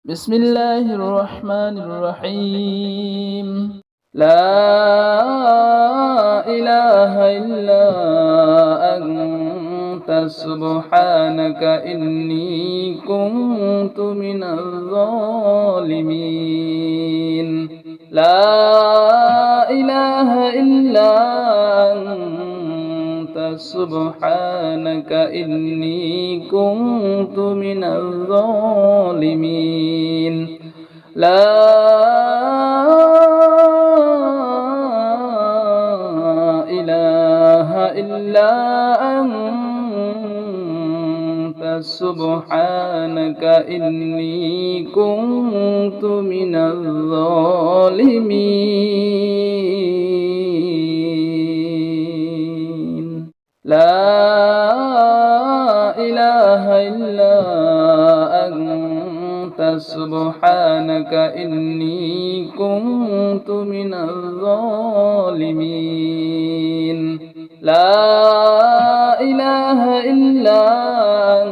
بسم الله الرحمن الرحيم. لا إله إلا أنت سبحانك إني كنت من الظالمين. لا إله إلا أنت سبحانك إني كنت من الظالمين. لا إله إلا أنت سبحانك إني كنت من الظالمين. لا إله إلا أنت سبحانك إني كنت من الظالمين. لا إله إلا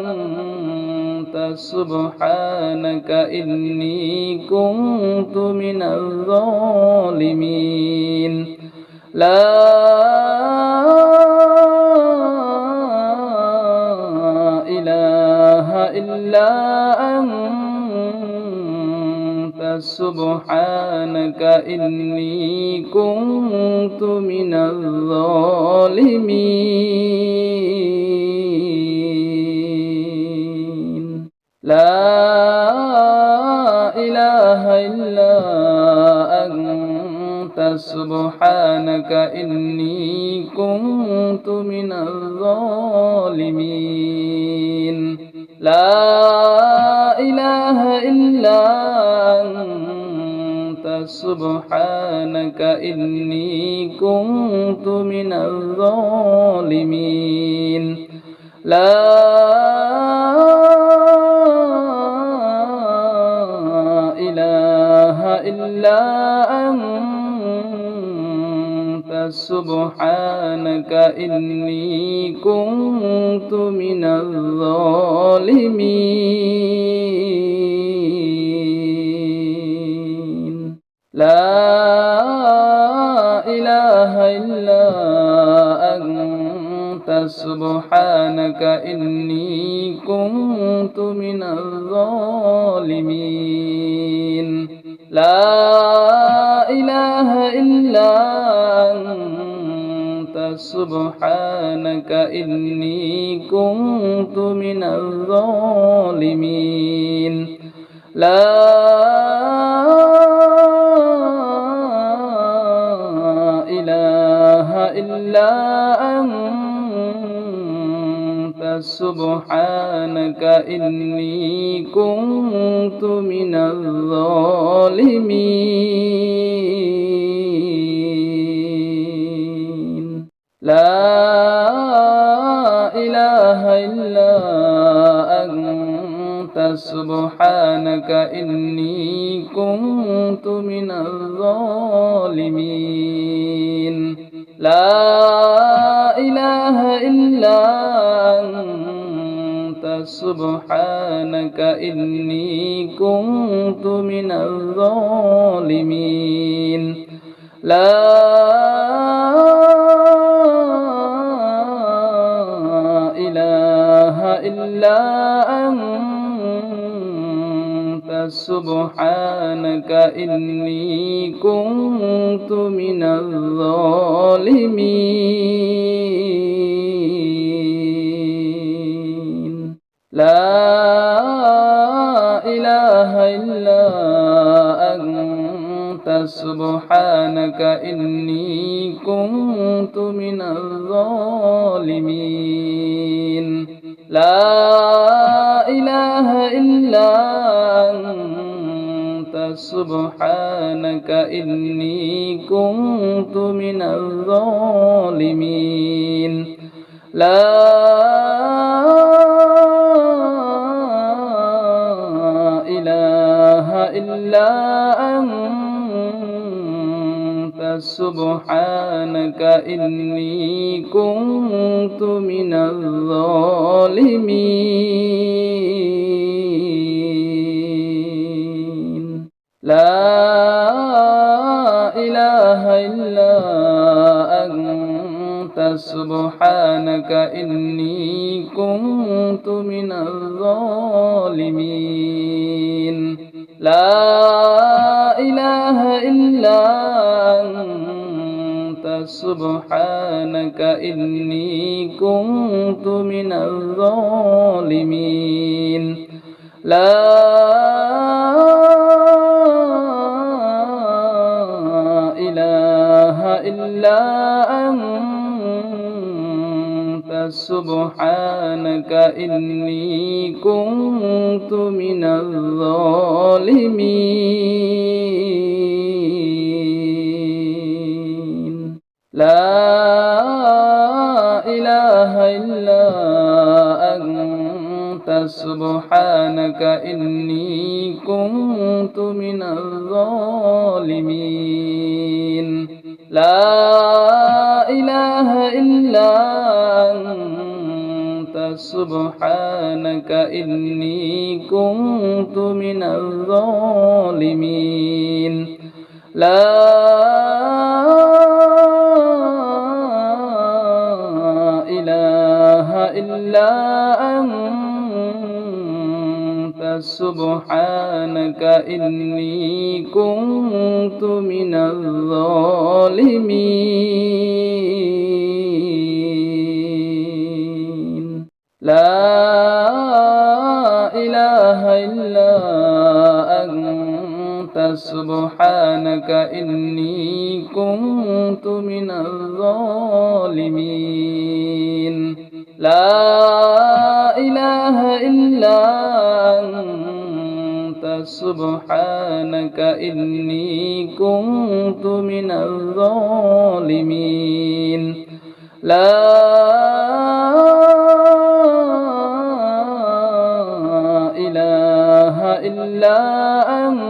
أنت سبحانك إني كنت من الظالمين. لا إله إلا أنت سبحانك إني كنت من الظالمين. لا إله إلا أنت سبحانك إني كنت من الظالمين. لا إله إلا أنت سبحانك إني كنت من الظالمين. لا إله إلا أنت سبحانك إني كنت من الظالمين. لا إله إلا أنت سبحانك إني كنت من الظالمين. لا إله إلا أنت سبحانك إني كنت من الظالمين. لا إله إلا أنت سبحانك إني كنت من الظالمين. لا إله إلا أنت سبحانك إني كنت من الظالمين. لا إله إلا أنت سبحانك إني كنت من الظالمين. لا إله إلا أنت سبحانك إني كنت من الظالمين. لا إله إلا أنت سبحانك إني كنت من الظالمين. لا إله إلا أنت سبحانك إني كنت من الظالمين. لا إله إلا أنت سبحانك إني كنت من الظالمين. لا إله إلا أنت سبحانك إني كنت من الظالمين لا إله إلا أنت سبحانك إني كنت من الظالمين لا إله إلا أنت سبحانك إني كنت من الظالمين لا إله إلا أنت سبحانك إني كنت من الظالمين لا إله إلا أنت سبحانك إني كنت من الظالمين لا إله إلا أنت سبحانك إني كنت من الظالمين لا إله إلا أنت سبحانك إني كنت من الظالمين لا إله إلا أنت سبحانك إني كنت من الظالمين لا إله إلا أنت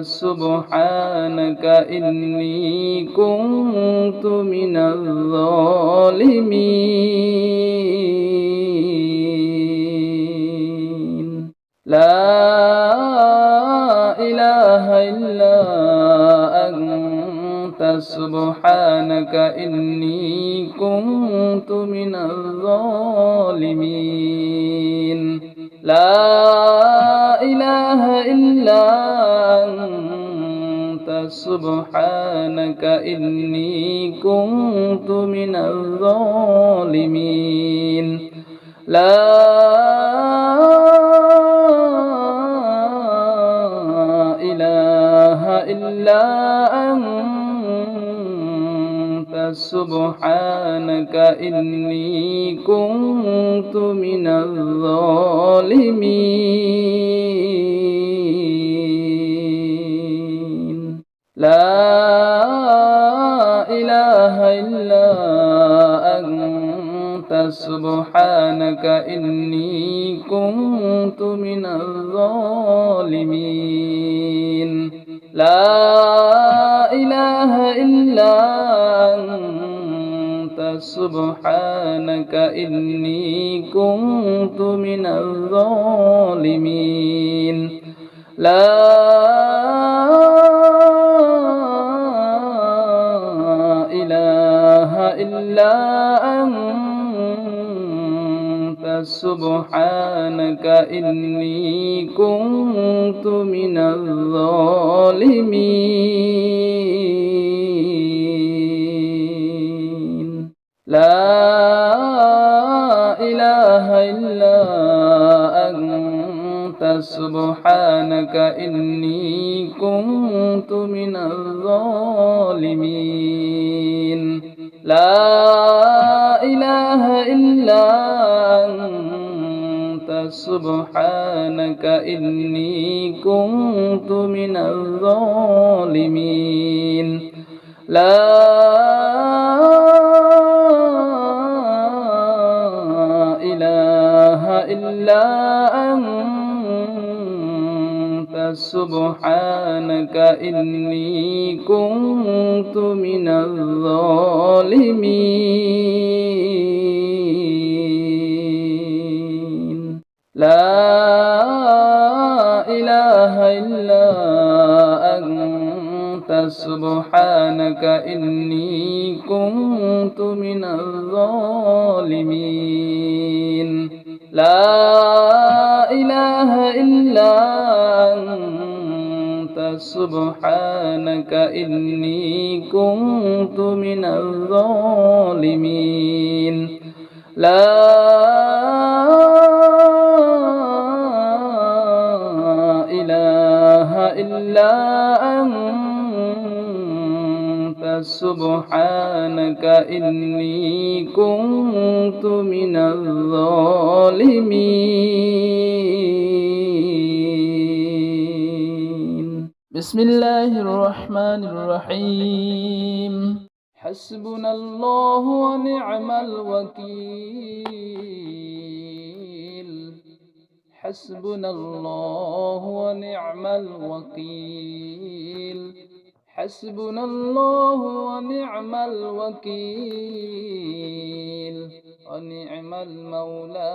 سبحانك إني كنت من الظالمين لا إله إلا أنت سبحانك إني كنت من الظالمين لا إله إلا أنت سبحانك إني كنت من الظالمين لا إله إلا أنت سبحانك إني كنت من الظالمين لا إله إلا أنت سبحانك إني كنت من الظالمين لا إله إلا أنت سبحانك إني كنت من الظالمين لا إله إلا أنت سبحانك إني كنت من الظالمين لا إله إلا أنت سبحانك إني كنت من الظالمين لا إله إلا أنت سبحانك إني كنت من الظالمين لا إله إلا أنت سبحانك إني كنت من الظالمين لا إله إله إلا أنت سبحانك إني كنت من الظالمين لا إله إلا أنت سبحانك إني كنت من الظالمين لا إله إلا أنت سبحانك إني كنت من الظالمين بسم الله الرحمن الرحيم حسبنا الله ونعم الوكيل حسبنا الله ونعم الوكيل حسبنا الله ونعم الوكيل ونعم المولى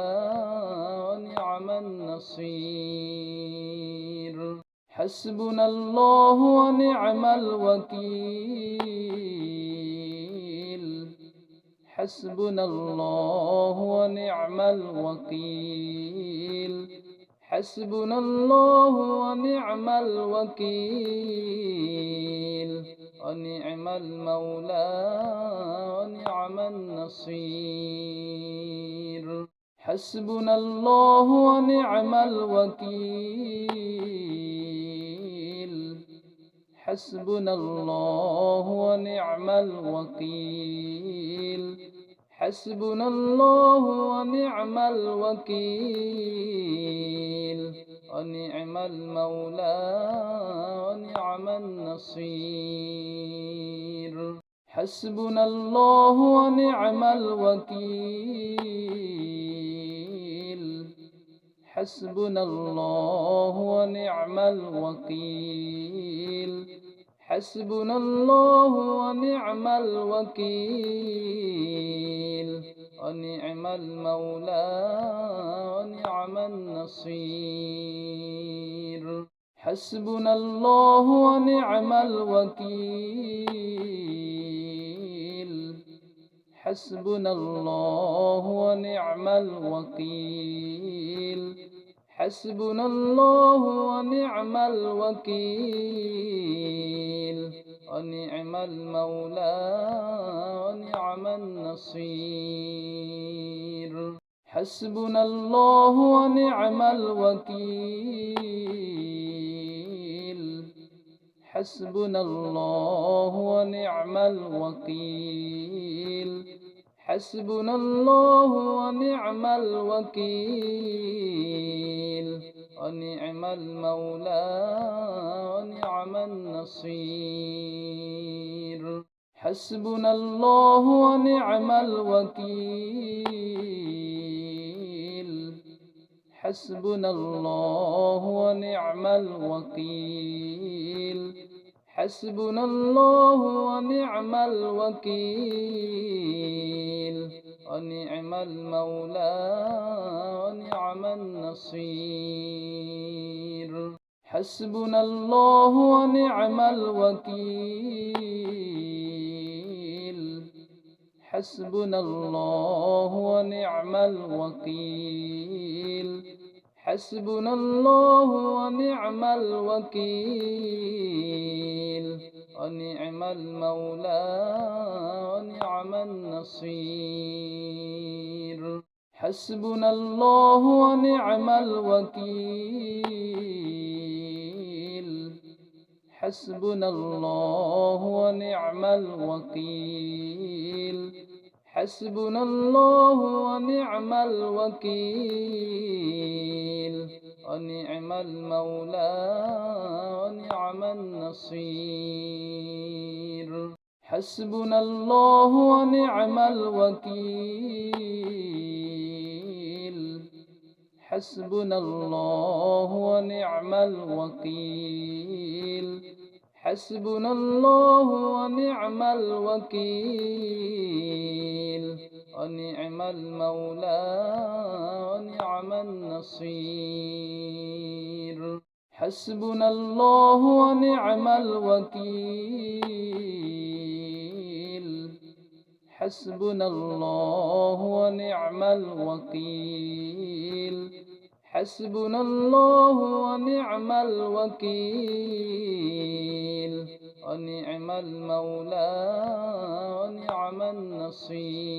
ونعم النصير حسبنا الله ونعم الوكيل حسبنا الله ونعم الوكيل حسبنا الله ونعم الوكيل ونعم المولى ونعم النصير حسبنا الله ونعم الوكيل حسبنا الله ونعم الوكيل حسبنا الله ونعم الوكيل ونعم المولى ونعم النصير حسبنا الله ونعم الوكيل حسبنا الله ونعم الوكيل حسبنا الله ونعم الوكيل ونعم المولى ونعم النصير حسبنا الله ونعم الوكيل حسبنا الله ونعم الوكيل حسبنا الله ونعم الوكيل ونعم المولى ونعم النصير حسبنا الله ونعم الوكيل حسبنا الله ونعم الوكيل حسبنا الله ونعم الوكيل ونعم المولى ونعم النصير حسبنا الله ونعم الوكيل حسبنا الله ونعم الوكيل حسبنا الله ونعم الوكيل ونعم المولى ونعم النصير حسبنا الله ونعم الوكيل حسبنا الله ونعم الوكيل حسبنا الله ونعم الوكيل ونعم المولى ونعم النصير حسبنا الله ونعم الوكيل حسبنا الله ونعم الوكيل حسبنا الله ونعم الوكيل ونعم المولى ونعم النصير حسبنا الله ونعم الوكيل حسبنا الله ونعم الوكيل حسبنا الله ونعم الوكيل ونعم المولى ونعم النصير حسبنا الله ونعم الوكيل حسبنا الله ونعم الوكيل حسبنا الله ونعم الوكيل ونعم المولى ونعم النصير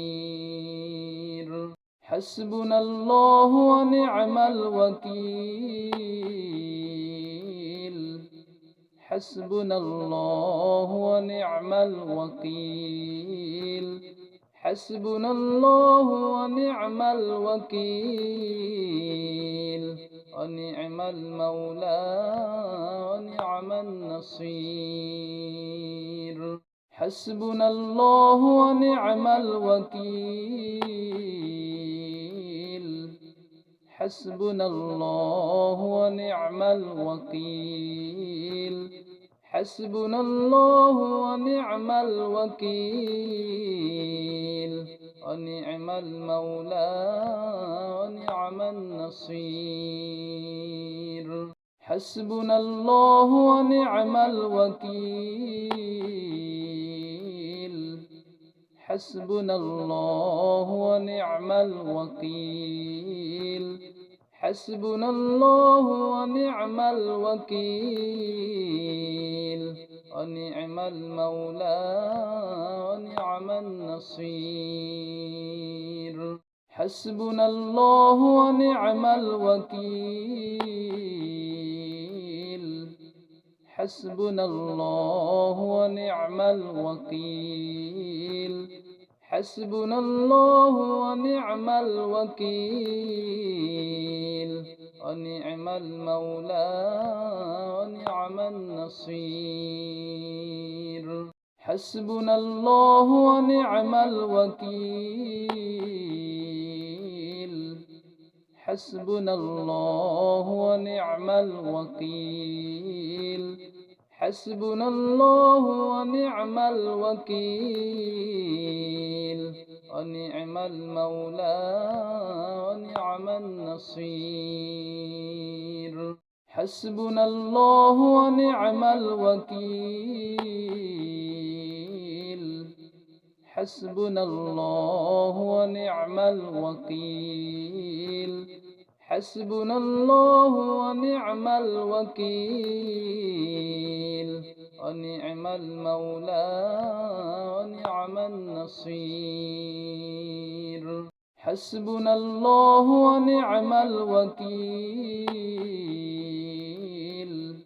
حسبنا الله ونعم الوكيل حسبنا الله ونعم الوكيل حسبنا الله ونعم الوكيل ونعم المولى ونعم النصير حسبنا الله ونعم الوكيل حسبنا الله ونعم الوكيل حسبنا الله ونعم الوكيل ونعم المولى ونعم النصير حسبنا الله ونعم الوكيل حسبنا الله ونعم الوكيل حسبنا الله ونعم الوكيل ونعم المولى ونعم النصير حسبنا الله ونعم الوكيل حسبنا الله ونعم الوكيل حسبنا الله ونعم الوكيل ونعم المولى ونعم النصير حسبنا الله ونعم الوكيل حسبنا الله ونعم الوكيل حسبنا الله ونعم الوكيل ونعم المولى ونعم النصير حسبنا الله ونعم الوكيل حسبنا الله ونعم الوكيل حسبنا الله ونعم الوكيل ونعم المولى ونعم النصير حسبنا الله ونعم الوكيل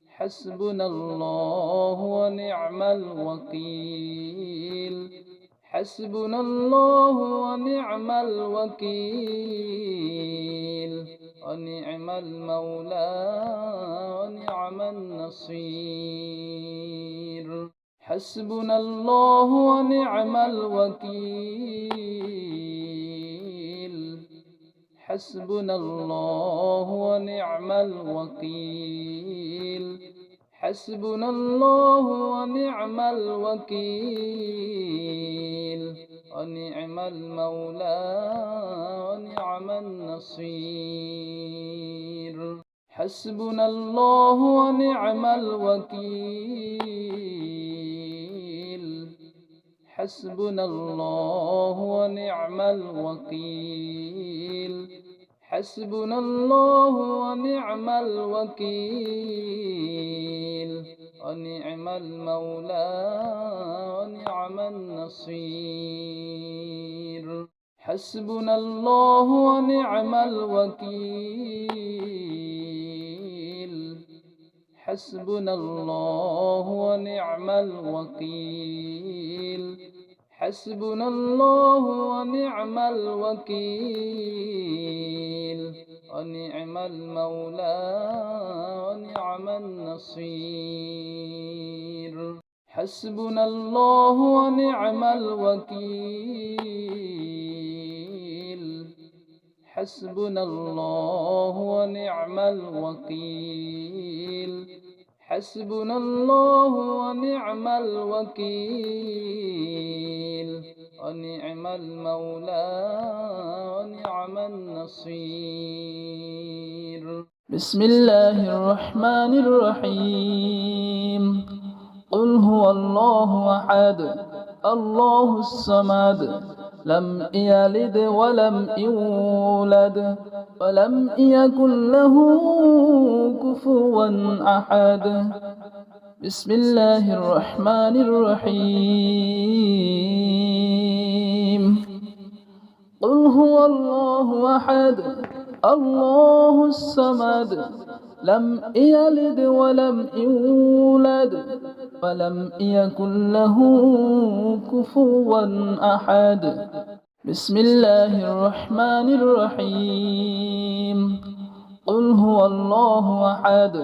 حسبنا الله ونعم الوكيل حسبنا الله ونعم الوكيل ونعم المولى ونعم النصير حسبنا الله ونعم الوكيل حسبنا الله ونعم الوكيل حسبنا الله ونعم الوكيل ونعم المولى ونعم النصير حسبنا الله ونعم الوكيل حسبنا الله ونعم الوكيل حسبنا الله ونعم الوكيل ونعم المولى ونعم النصير حسبنا الله ونعم الوكيل حسبنا الله ونعم الوكيل حسبنا الله ونعم الوكيل ونعم المولى ونعم النصير حسبنا الله ونعم الوكيل حسبنا الله ونعم الوكيل حسبنا الله ونعم الوكيل ونعم المولى ونعم النصير بسم الله الرحمن الرحيم قل هو الله أحد الله الصمد لم يلد ولم يولد ولم يكن له كفوا أحد بسم الله الرحمن الرحيم قل هو الله أحد الله الصمد لم يلد ولم يولد ولم يكن له كفوا أحد بسم الله الرحمن الرحيم قل هو الله أحد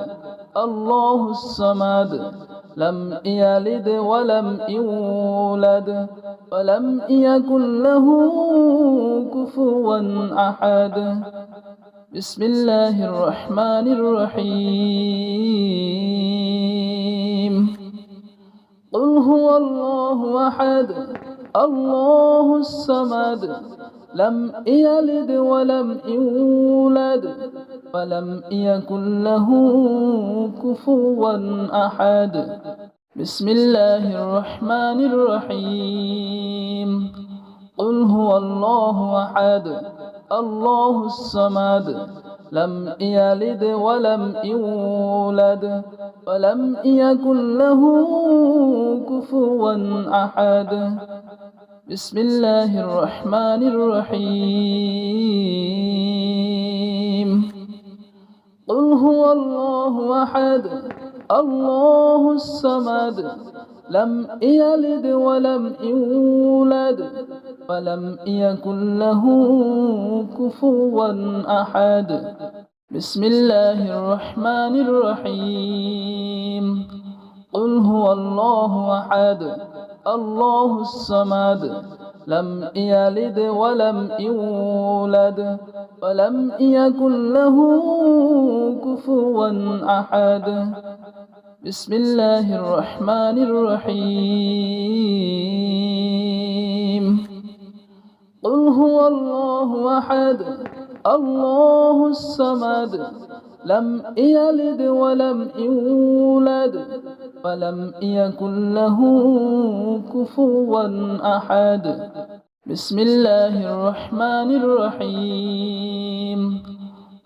الله الصمد لم يلد ولم يولد ولم يكن له كفوا أحد بسم الله الرحمن الرحيم قل هو الله أحد الله الصمد لم يلد ولم يولد ولم يكن له كفوا أحد بسم الله الرحمن الرحيم قل هو الله أحد الله الصمد لم يلد ولم يولد ولم يكن له كفوا أحد بسم الله الرحمن الرحيم قل هو الله أحد الله الصمد لم يلد ولم يولد ولم يكن له كفوا أحد بسم الله الرحمن الرحيم قل هو الله أحد الله الصمد لم يلد ولم يولد ولم يكن له كفوا أحد بسم الله الرحمن الرحيم قل هو الله أحد الله الصمد لم يلد ولم يولد ولم يكن له كفوا أحد بسم الله الرحمن الرحيم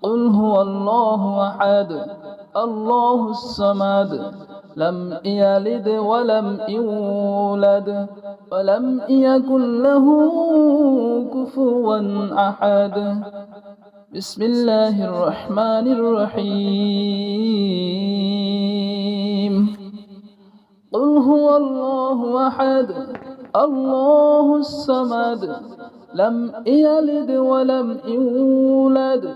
قل هو الله أحد الله الصمد لم يلد ولم يولد ولم يكن له كفوا أحد بسم الله الرحمن الرحيم قل هو الله أحد الله الصمد لم يلد ولم يولد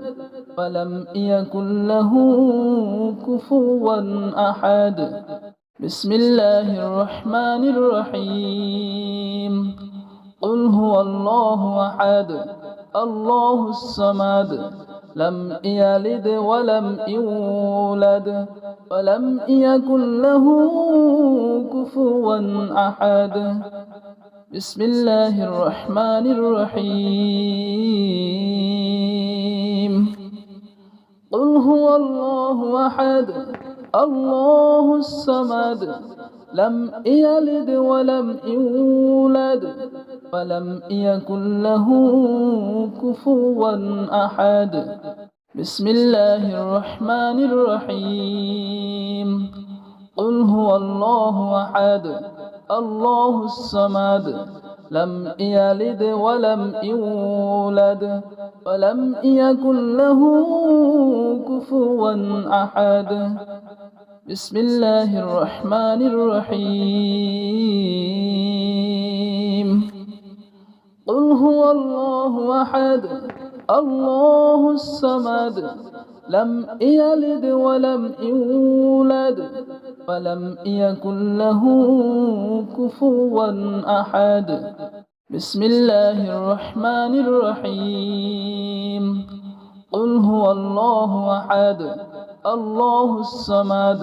ولم يكن له كفوا أحد بسم الله الرحمن الرحيم قل هو الله أحد الله الصمد لم يلد ولم يولد ولم يكن له كفوا أحد بسم الله الرحمن الرحيم قل هو الله أحد الله الصمد لم يلد ولم يولد ولم يكن له كفوا أحد بسم الله الرحمن الرحيم قل هو الله أحد الله الصمد لم يلد ولم يولد ولم يكن له كفوا أحد بسم الله الرحمن الرحيم قل هو الله أحد الله الصمد لم يلد ولم يولد ولم يكن له كفوا أحد بسم الله الرحمن الرحيم قل هو الله أحد الله الصمد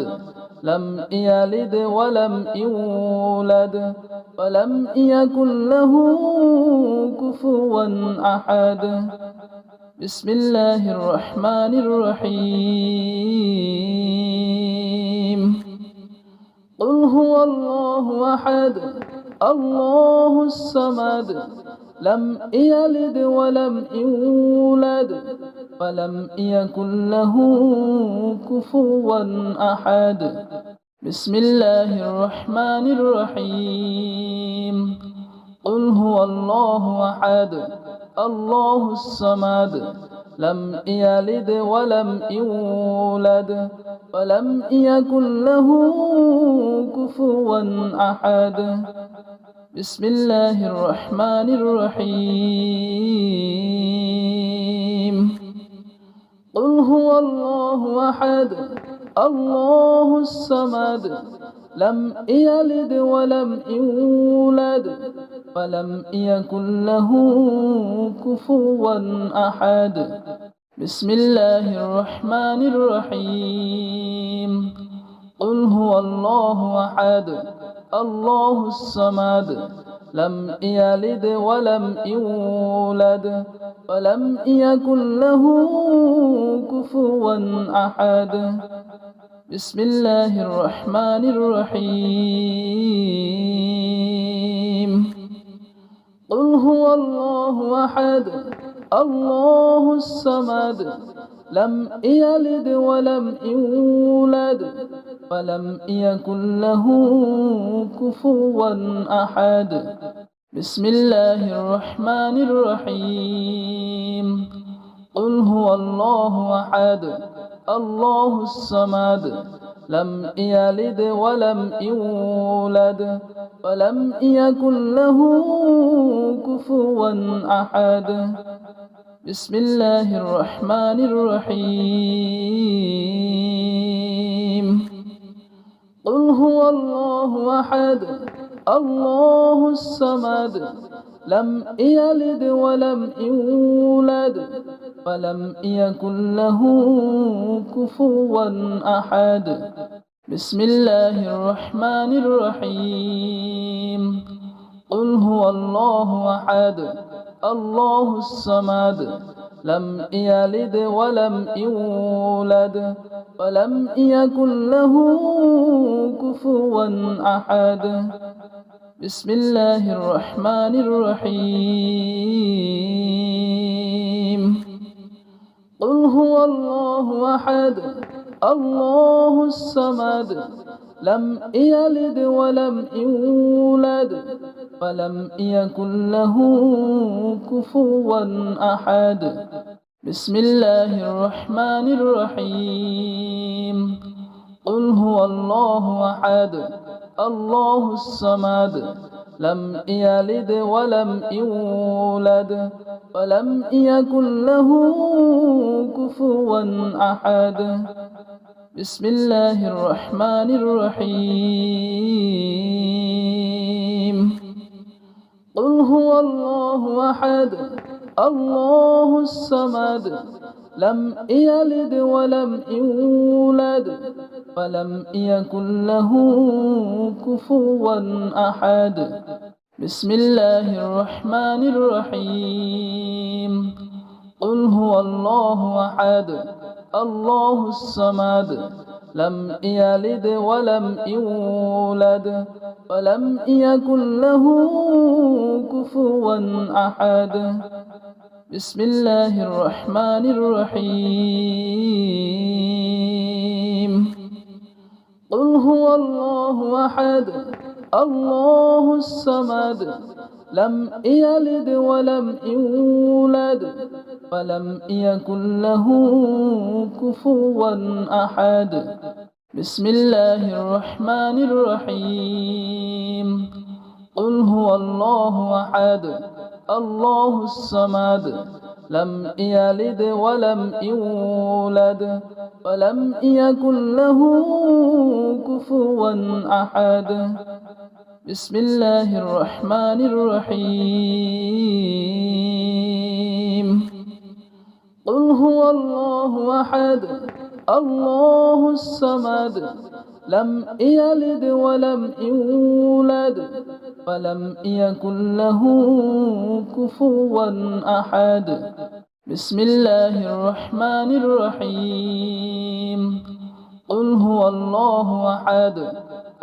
لم يلد ولم يولد ولم يكن له كفوا أحد بسم الله الرحمن الرحيم قل هو الله أحد الله الصمد لم يلد ولم يولد ولم يكن له كفوا أحد بسم الله الرحمن الرحيم قل هو الله أحد الله الصمد لم يلد ولم يولد ولم يكن له كفوا أحد بسم الله الرحمن الرحيم قل هو الله أحد الله الصمد لم يلد ولم يولد ولم يكن له كفوا أحد بسم الله الرحمن الرحيم قل هو الله أحد الله الصمد لم يلد ولم يولد ولم يكن له كفوا أحد بسم الله الرحمن الرحيم قل هو الله أحد الله الصمد لم يلد ولم يولد ولم يكن له كفوا أحد بسم الله الرحمن الرحيم قل هو الله أحد الله الصمد لم يلد ولم يولد ولم يكن له كفوا أحد بسم الله الرحمن الرحيم قل هو الله أحد الله الصمد لم يلد ولم يولد ولم يكن له كفوا أحد بسم الله الرحمن الرحيم قل هو الله أحد الله الصمد لم يلد ولم يولد ولم يكن له كفوا أحد بسم الله الرحمن الرحيم قل هو الله أحد الله الصمد لم يلد ولم يولد ولم يكن له كفوا أحد بسم الله الرحمن الرحيم قل هو الله أحد الله الصمد لم يلد ولم يولد ولم يكن له كفوا أحد بسم الله الرحمن الرحيم قل هو الله أحد الله الصمد لم يلد ولم يولد ولم يكن له كفوا أحد بسم الله الرحمن الرحيم قل هو الله أحد الله الصمد لم يلد ولم يولد ولم يكن له كفوا أحد بسم الله الرحمن الرحيم قل هو الله أحد الله الصمد لم يلد ولم يولد ولم يكن له كفوا أحد بسم الله الرحمن الرحيم قل هو الله أحد الله الصمد لم يلد ولم يولد ولم يكن له كفوا أحد بسم الله الرحمن الرحيم قل هو الله أحد الله الصمد لم يلد ولم يولد ولم يكن له كفوا أحد بسم الله الرحمن الرحيم قل هو الله أحد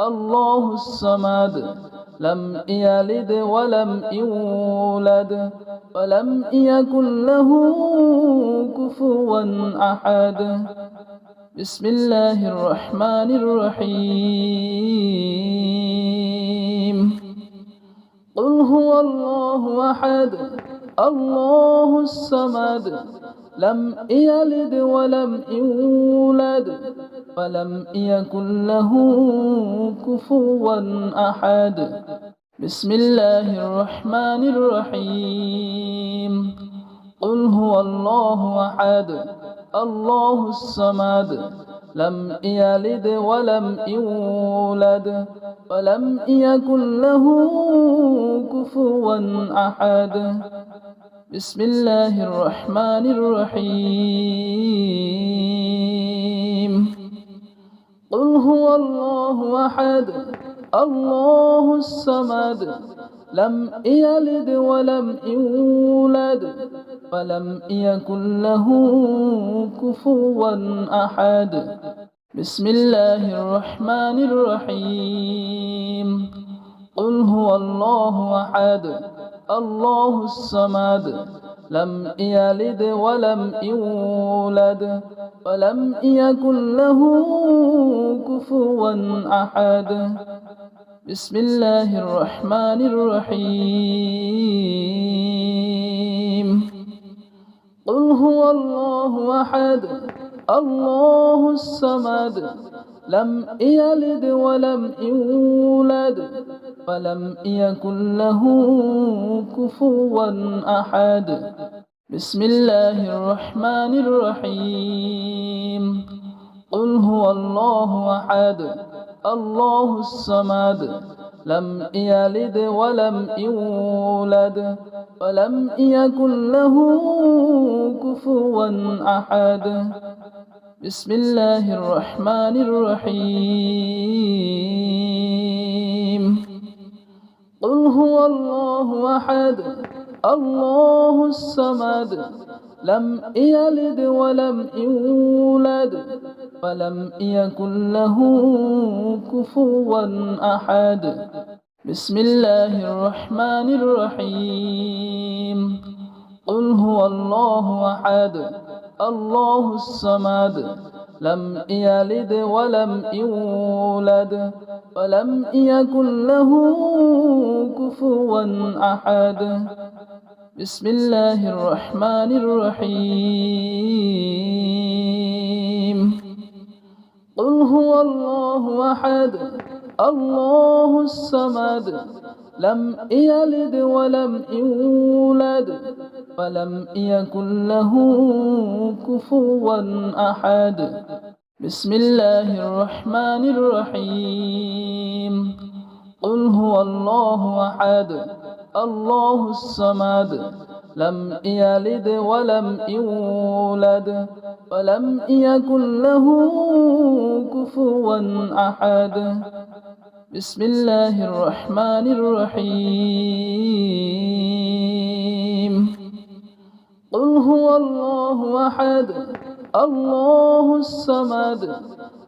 الله الصمد لم يلد ولم يولد ولم يكن له كفوا أحد بسم الله الرحمن الرحيم قل هو الله أحد الله الصمد لم يلد ولم يولد ولم يكن له كفوا أحد بسم الله الرحمن الرحيم قل هو الله أحد الله الصمد لم يلد ولم يولد ولم يكن له كفوا أحد بسم الله الرحمن الرحيم قل هو الله أحد الله الصمد لم يلد ولم يولد ولم يكن له كفوا أحد بسم الله الرحمن الرحيم قل هو الله أحد الله الصمد لم يلد ولم يولد ولم يكن له كفوا أحد بسم الله الرحمن الرحيم قل هو الله أحد الله الصمد لم يلد ولم يولد ولم يكن له كفوا أحد بسم الله الرحمن الرحيم قل هو الله أحد الله الصمد لم يلد ولم يولد ولم يكن له كفوا أحد بسم الله الرحمن الرحيم قل هو الله أحد الله الصمد لم يلد ولم يولد ولم يكن له كفوا أحد بسم الله الرحمن الرحيم قل هو الله أحد الله الصمد لم يلد ولم يولد ولم يكن له كفوا أحد بسم الله الرحمن الرحيم قل هو الله أحد الله الصمد لم يلد ولم يولد ولم يكن له كفوا أحد بسم الله الرحمن الرحيم قل هو الله أحد الله الصمد لم يلد ولم يولد ولم يكن له كفوا أحد بسم الله الرحمن الرحيم قل هو الله أحد الله الصمد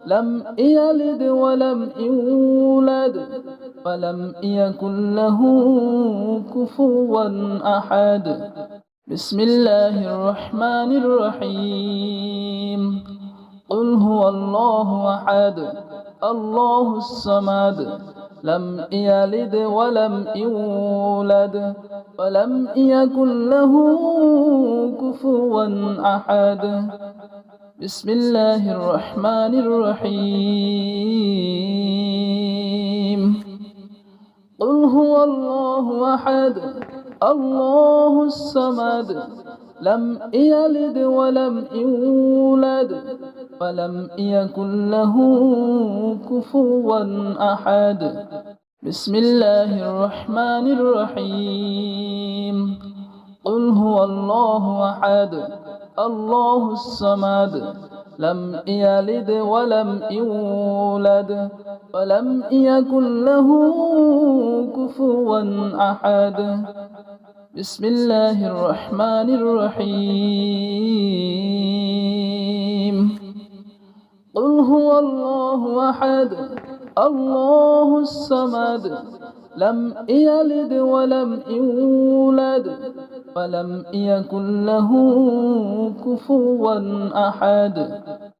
لم يلد ولم يولد ولم يكن له كفوا أحد بسم الله الرحمن الرحيم قل هو الله أحد الله الصمد لم يلد ولم يولد ولم يكن له كفوا أحد بسم الله الرحمن الرحيم قل هو الله أحد الله الصمد لم يلد ولم يولد ولم يكن له كفوا أحد بسم الله الرحمن الرحيم قل هو الله أحد الله الصمد لم يلد ولم يولد ولم يكن له كفوا أحد بسم الله الرحمن الرحيم قل هو الله أحد الله الصمد لم يلد ولم يولد ولم يكن له كفوا أحد